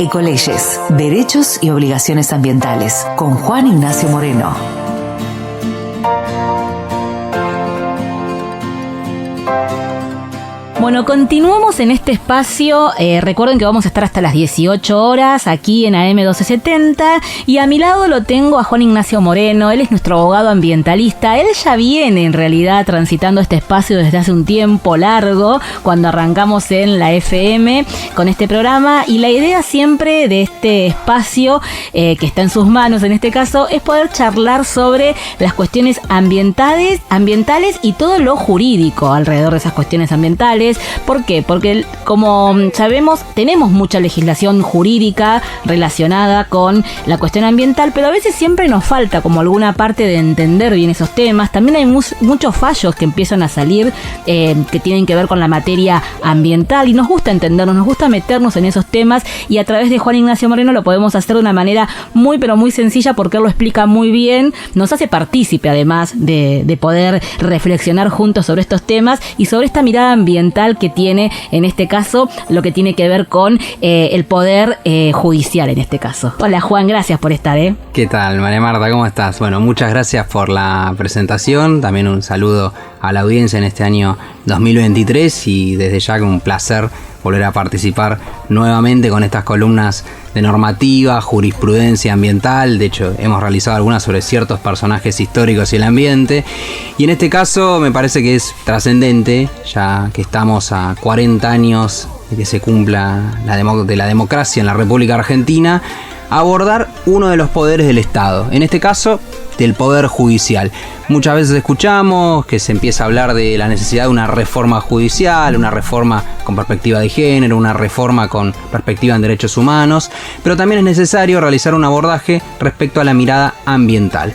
Ecoleyes, Derechos y Obligaciones Ambientales, con Juan Ignacio Moreno. Bueno, continuamos en este espacio. Recuerden que vamos a estar hasta las 18 horas aquí en AM 1270 y a mi lado lo tengo a Juan Ignacio Moreno. Él es nuestro abogado ambientalista. Él ya viene en realidad transitando este espacio desde hace un tiempo largo, cuando arrancamos en la FM con este programa, y la idea siempre de este espacio que está en sus manos en este caso es poder charlar sobre las cuestiones ambientales y todo lo jurídico alrededor de esas cuestiones ambientales. ¿Por qué? Porque, como sabemos, tenemos mucha legislación jurídica relacionada con la cuestión ambiental, pero a veces siempre nos falta como alguna parte de entender bien esos temas. También hay muchos fallos que empiezan a salir que tienen que ver con la materia ambiental, y nos gusta entendernos, nos gusta meternos en esos temas, y a través de Juan Ignacio Moreno lo podemos hacer de una manera muy pero muy sencilla, porque él lo explica muy bien, nos hace partícipe además de poder reflexionar juntos sobre estos temas y sobre esta mirada ambiental que tiene en este caso lo que tiene que ver con el poder judicial en este caso. Hola Juan, gracias por estar. ¿Qué tal, María Marta? ¿Cómo estás? Bueno, muchas gracias por la presentación, también un saludo a la audiencia en este año 2023 y desde ya que un placer volver a participar nuevamente con estas columnas de normativa, jurisprudencia ambiental. De hecho, hemos realizado algunas sobre ciertos personajes históricos y el ambiente, y en este caso me parece que es trascendente, ya que estamos a 40 años de que se cumpla la democracia en la República Argentina, abordar uno de los poderes del Estado, en este caso del Poder Judicial. Muchas veces escuchamos que se empieza a hablar de la necesidad de una reforma judicial, una reforma con perspectiva de género, una reforma con perspectiva en derechos humanos, pero también es necesario realizar un abordaje respecto a la mirada ambiental.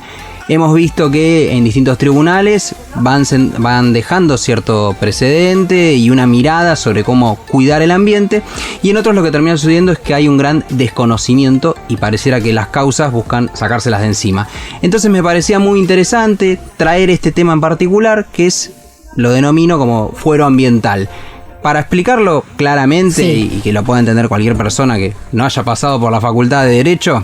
Hemos visto que en distintos tribunales van dejando cierto precedente y una mirada sobre cómo cuidar el ambiente, y en otros lo que termina sucediendo es que hay un gran desconocimiento y pareciera que las causas buscan sacárselas de encima. Entonces me parecía muy interesante traer este tema en particular, que lo denomino como fuero ambiental. Para explicarlo claramente y que lo pueda entender cualquier persona que no haya pasado por la Facultad de Derecho,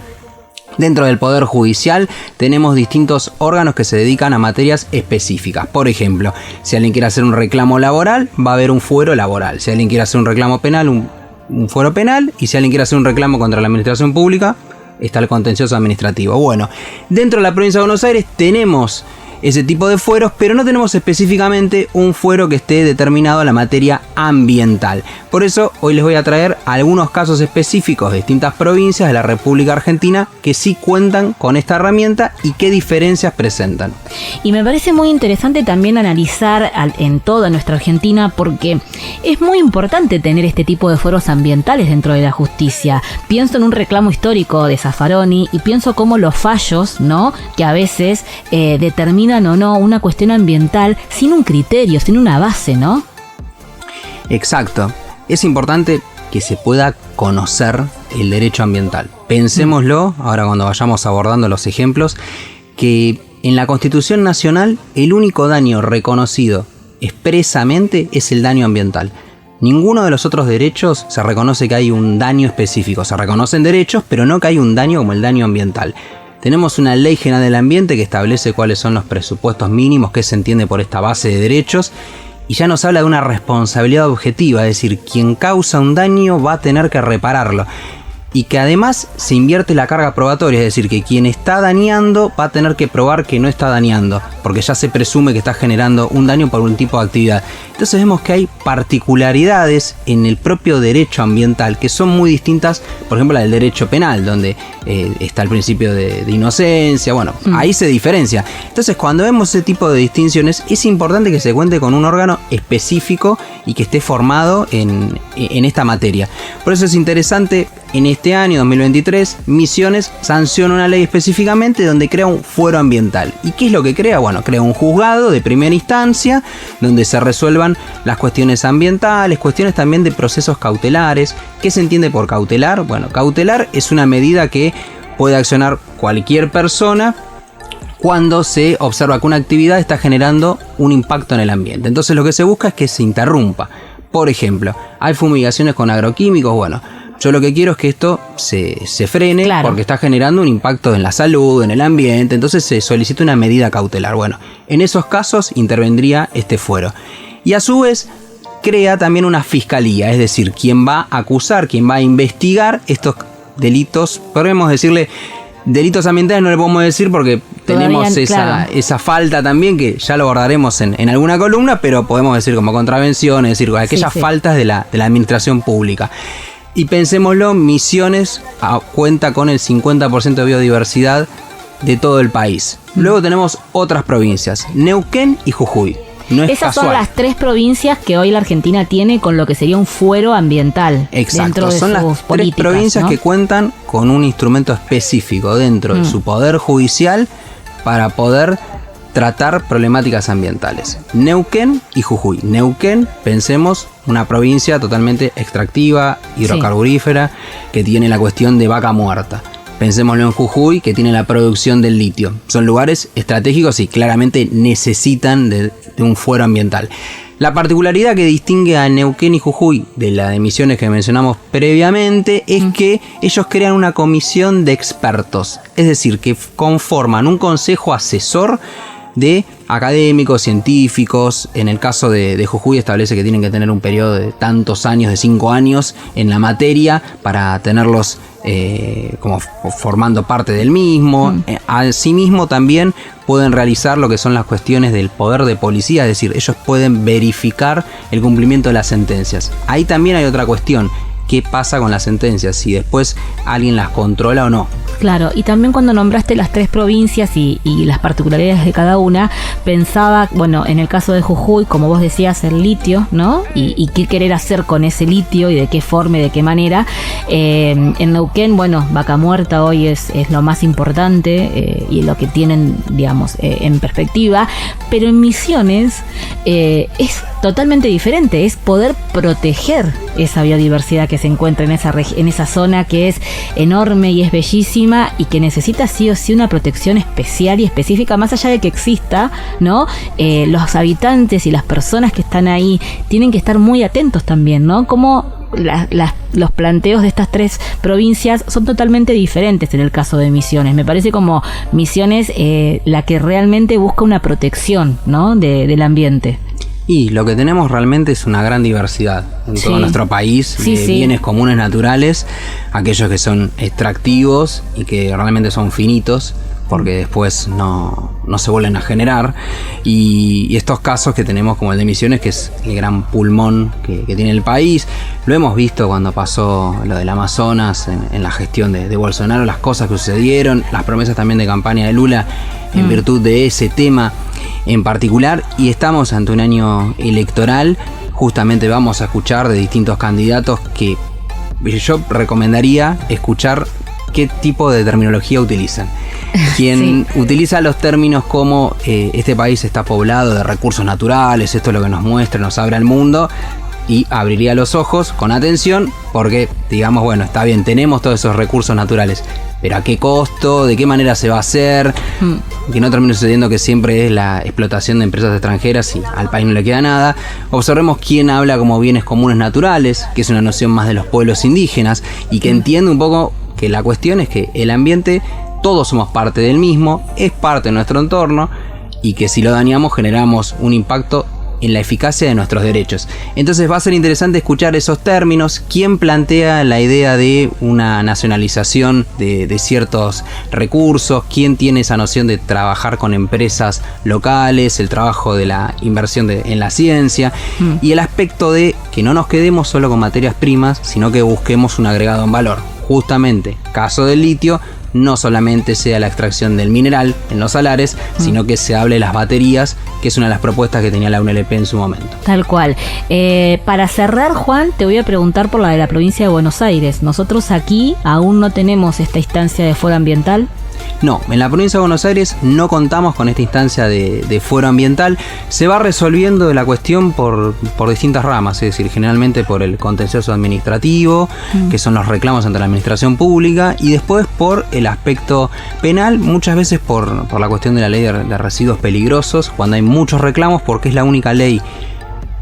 dentro del Poder Judicial tenemos distintos órganos que se dedican a materias específicas. Por ejemplo, si alguien quiere hacer un reclamo laboral, va a haber un fuero laboral. Si alguien quiere hacer un reclamo penal, un fuero penal. Y si alguien quiere hacer un reclamo contra la administración pública, está el contencioso administrativo. Bueno, dentro de la provincia de Buenos Aires tenemos ese tipo de fueros, pero no tenemos específicamente un fuero que esté determinado a la materia ambiental. Por eso hoy les voy a traer algunos casos específicos de distintas provincias de la República Argentina que sí cuentan con esta herramienta y qué diferencias presentan. Y me parece muy interesante también analizar en toda nuestra Argentina, porque es muy importante tener este tipo de fueros ambientales dentro de la justicia. Pienso en un reclamo histórico de Zaffaroni y pienso cómo los fallos, ¿no?, que a veces determinan o no una cuestión ambiental sin un criterio, sin una base, ¿no? Exacto. Es importante que se pueda conocer el derecho ambiental. Pensémoslo, ahora cuando vayamos abordando los ejemplos, que en la Constitución Nacional el único daño reconocido expresamente es el daño ambiental. Ninguno de los otros derechos se reconoce que hay un daño específico. Se reconocen derechos, pero no que hay un daño como el daño ambiental. Tenemos una ley general del ambiente que establece cuáles son los presupuestos mínimos que se entiende por esta base de derechos, y ya nos habla de una responsabilidad objetiva, es decir, quien causa un daño va a tener que repararlo, y que además se invierte la carga probatoria, es decir, que quien está dañando va a tener que probar que no está dañando, porque ya se presume que está generando un daño por un tipo de actividad. Entonces vemos que hay particularidades en el propio derecho ambiental que son muy distintas, por ejemplo, la del derecho penal, donde está el principio de inocencia. Bueno, ahí se diferencia. Entonces, cuando vemos ese tipo de distinciones, es importante que se cuente con un órgano específico y que esté formado en esta materia. Por eso es interesante. En este año 2023, Misiones sanciona una ley específicamente donde crea un fuero ambiental. ¿Y qué es lo que crea? Bueno, crea un juzgado de primera instancia donde se resuelvan las cuestiones ambientales, cuestiones también de procesos cautelares. ¿Qué se entiende por cautelar? Bueno, cautelar es una medida que puede accionar cualquier persona cuando se observa que una actividad está generando un impacto en el ambiente. Entonces lo que se busca es que se interrumpa. Por ejemplo, hay fumigaciones con agroquímicos. Bueno, yo lo que quiero es que esto se frene, claro, porque está generando un impacto en la salud, en el ambiente, entonces se solicita una medida cautelar. Bueno, en esos casos intervendría este fuero. Y a su vez crea también una fiscalía, es decir, quien va a acusar, quien va a investigar estos delitos, podemos decirle delitos ambientales, no le podemos decir porque tenemos esa falta también, que ya lo abordaremos en alguna columna, pero podemos decir como contravenciones, es decir, aquellas faltas de la administración pública. Y pensémoslo, Misiones cuenta con el 50% de biodiversidad de todo el país. Luego tenemos otras provincias, Neuquén y Jujuy. No es Esas casual. Son las 3 provincias que hoy la Argentina tiene con lo que sería un fuero ambiental. Exacto, dentro de son las 3 provincias, ¿no?, que cuentan con un instrumento específico dentro de su poder judicial para poder tratar problemáticas ambientales. Neuquén y Jujuy. Neuquén, pensemos, una provincia totalmente extractiva, hidrocarburífera, que tiene la cuestión de vaca muerta. Pensémoslo en Jujuy, que tiene la producción del litio. Son lugares estratégicos y claramente necesitan de un fuero ambiental. La particularidad que distingue a Neuquén y Jujuy de las emisiones que mencionamos previamente es que ellos crean una comisión de expertos. Es decir, que conforman un consejo asesor de académicos, científicos. En el caso de Jujuy establece que tienen que tener un periodo de tantos años, de 5 años en la materia para tenerlos como formando parte del mismo. Asimismo también pueden realizar lo que son las cuestiones del poder de policía, es decir, ellos pueden verificar el cumplimiento de las sentencias. Ahí también hay otra cuestión. ¿Qué pasa con las sentencias? Si después alguien las controla o no. Claro, y también cuando nombraste las 3 provincias y las particularidades de cada una, pensaba, bueno, en el caso de Jujuy, como vos decías, el litio, ¿no? Y qué querer hacer con ese litio y de qué forma y de qué manera. En Neuquén, bueno, vaca muerta hoy es lo más importante y lo que tienen, digamos, en perspectiva. Pero en Misiones es totalmente diferente, es poder proteger esa biodiversidad que se encuentra en esa zona que es enorme y es bellísima y que necesita sí o sí una protección especial y específica, más allá de que exista, ¿no? Los habitantes y las personas que están ahí tienen que estar muy atentos también, ¿no? Como los planteos de estas 3 provincias son totalmente diferentes en el caso de Misiones. Me parece como Misiones la que realmente busca una protección, ¿no?, del ambiente. Y lo que tenemos realmente es una gran diversidad en todo nuestro país, de bienes comunes naturales, aquellos que son extractivos y que realmente son finitos, porque después no se vuelven a generar. Y estos casos que tenemos como el de Misiones, que es el gran pulmón que tiene el país. Lo hemos visto cuando pasó lo del Amazonas, en la gestión de Bolsonaro, las cosas que sucedieron, las promesas también de campaña de Lula en virtud de ese tema en particular. Y estamos ante un año electoral. Justamente vamos a escuchar de distintos candidatos que yo recomendaría escuchar qué tipo de terminología utilizan. Quien utiliza los términos como este país está poblado de recursos naturales, esto es lo que nos muestra, nos abre al mundo, y abriría los ojos con atención porque, digamos, bueno, está bien, tenemos todos esos recursos naturales, pero ¿a qué costo? ¿De qué manera se va a hacer? Que no termine sucediendo que siempre es la explotación de empresas extranjeras y al país no le queda nada. Observemos quién habla como bienes comunes naturales, que es una noción más de los pueblos indígenas, y que entiende un poco que la cuestión es que el ambiente, todos somos parte del mismo, es parte de nuestro entorno, y que si lo dañamos generamos un impacto en la eficacia de nuestros derechos. Entonces va a ser interesante escuchar esos términos, quién plantea la idea de una nacionalización de ciertos recursos, quién tiene esa noción de trabajar con empresas locales, el trabajo de la inversión en la ciencia, y el aspecto de que no nos quedemos solo con materias primas, sino que busquemos un agregado en valor. Justamente, caso del litio, no solamente sea la extracción del mineral en los salares, sino que se hable de las baterías, que es una de las propuestas que tenía la UNLP en su momento. Tal cual. Para cerrar, Juan, te voy a preguntar por la de la provincia de Buenos Aires. Nosotros aquí aún no tenemos esta instancia de fuero ambiental. No, en la provincia de Buenos Aires no contamos con esta instancia de fuero ambiental. Se va resolviendo la cuestión por distintas ramas, es decir, generalmente por el contencioso administrativo, que son los reclamos ante la administración pública, y después por el aspecto penal, muchas veces por la cuestión de la ley de residuos peligrosos, cuando hay muchos reclamos, porque es la única ley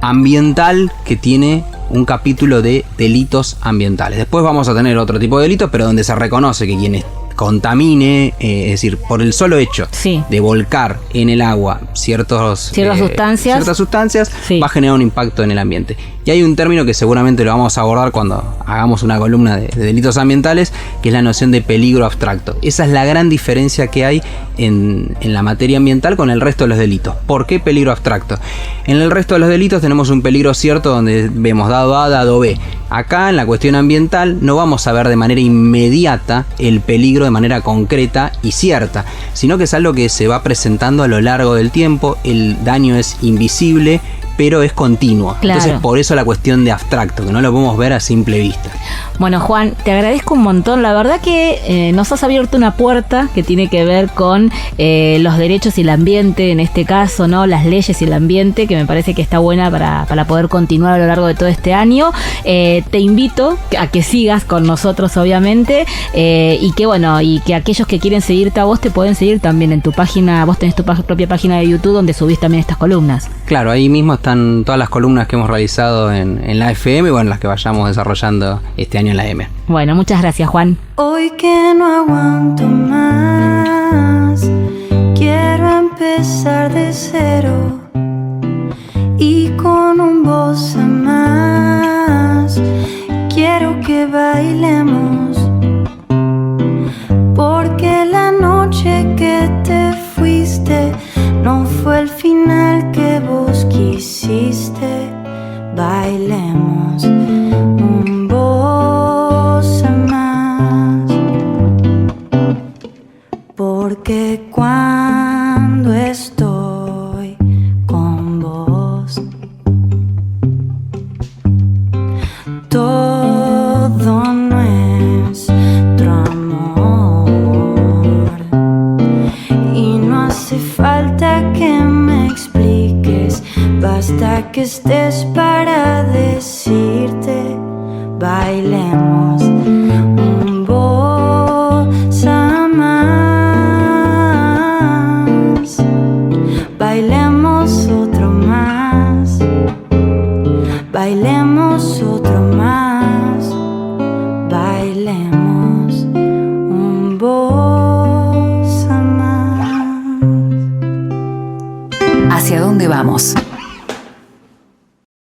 ambiental que tiene un capítulo de delitos ambientales. Después vamos a tener otro tipo de delitos, pero donde se reconoce que quien contamine, es decir, por el solo hecho de volcar en el agua ciertas sustancias, va a generar un impacto en el ambiente. Y hay un término que seguramente lo vamos a abordar cuando hagamos una columna de delitos ambientales, que es la noción de peligro abstracto. Esa es la gran diferencia que hay en la materia ambiental con el resto de los delitos. ¿Por qué peligro abstracto? En el resto de los delitos tenemos un peligro cierto donde vemos dado A, dado B. Acá en la cuestión ambiental no vamos a ver de manera inmediata el peligro de manera concreta y cierta, sino que es algo que se va presentando a lo largo del tiempo. El daño es invisible, pero es continuo. Claro. Entonces, por eso la cuestión de abstracto, que no lo podemos ver a simple vista. Bueno, Juan, te agradezco un montón. La verdad que nos has abierto una puerta que tiene que ver con los derechos y el ambiente, en este caso, ¿no? Las leyes y el ambiente, que me parece que está buena para poder continuar a lo largo de todo este año. Te invito a que sigas con nosotros, obviamente, y que aquellos que quieren seguirte a vos te pueden seguir también en tu página. Vos tenés tu propia página de YouTube donde subís también estas columnas. Claro, ahí mismo están todas las columnas que hemos realizado en la FM y bueno, las que vayamos desarrollando este año en la M. Bueno, muchas gracias, Juan. Hoy que no aguanto más, quiero empezar de cero y con un voz a más. Quiero que bailemos, porque la noche que te fuiste no fue el final que vos quisiste. Bailemos un vos a más, porque cuando estoy con vos todo nuestro amor, y no hace falta que me expliques, basta que estés para decirte bailemos.